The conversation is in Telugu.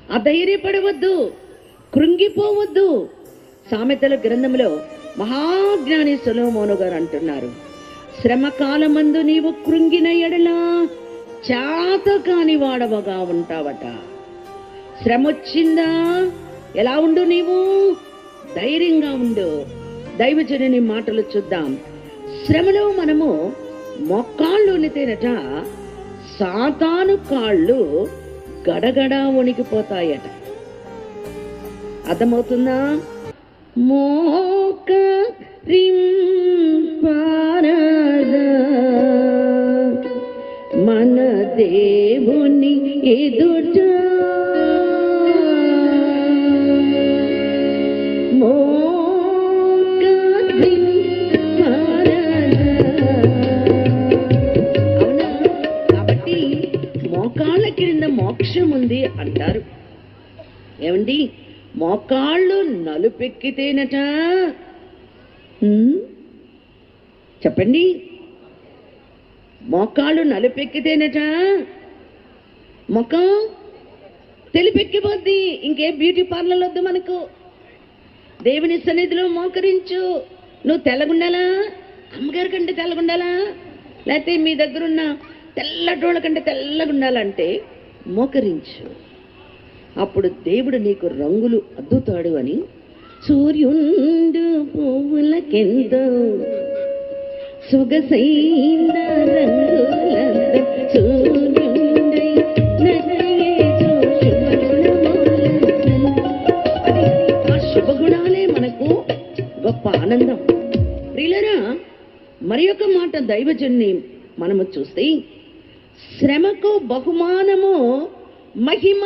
అధైర్యపడవద్దు, కృంగిపోవద్దు. సామెతల గ్రంథంలో మహాజ్ఞాని సొలొమోను గారు అంటున్నారు, శ్రమ కాలమందు నీవు కృంగిన ఎడలా చేత కాని వాడవగా ఉంటావట. శ్రమ వచ్చిందా ఎలా ఉండు? నీవు ధైర్యంగా ఉండు. దైవజనుని మాటలు చూద్దాం. శ్రమలో మనము మొక్కాళ్ళు వణితేనట సాతాను కాళ్ళు గడగడ వణికిపోతాయట. అర్థమవుతుందా? మోక మన దేవుని ఎదుట కాబట్టి మోకాళ్ళ కింద మోక్షం ఉంది అంటారు. ఏమండి, మోకాళ్ళు నలుపెక్కితేనట, చెప్పండి, మోకాళ్ళు నలుపెక్కితేనట ముఖం తెలిపెక్కిపోద్ది. ఇంకే బ్యూటీ పార్లర్ వద్దు మనకు. దేవుని సన్నిధిలో మోకరించు. నువ్వు తెల్లగుండాలా, అమ్మగారి కంటే తెల్లగుండాలా, లేకపోతే మీ దగ్గరున్న తెల్లటోళ్ళ కంటే తెల్లగుండాలంటే మోకరించు. అప్పుడు దేవుడు నీకు రంగులు అద్దుతాడు అని. సూర్యుండు పువ్వులకెంతో సొగసైన రంగులంద సూర్యుండై నన్నయేచు శుభగుణములందన్. ఆ శుభగుణాలే మనకు గొప్ప ఆనందం. ప్రియులరా, మరి ఒక మాట దైవజన్ని మనము చూస్తే, శ్రమకు బహుమానము మహిమ.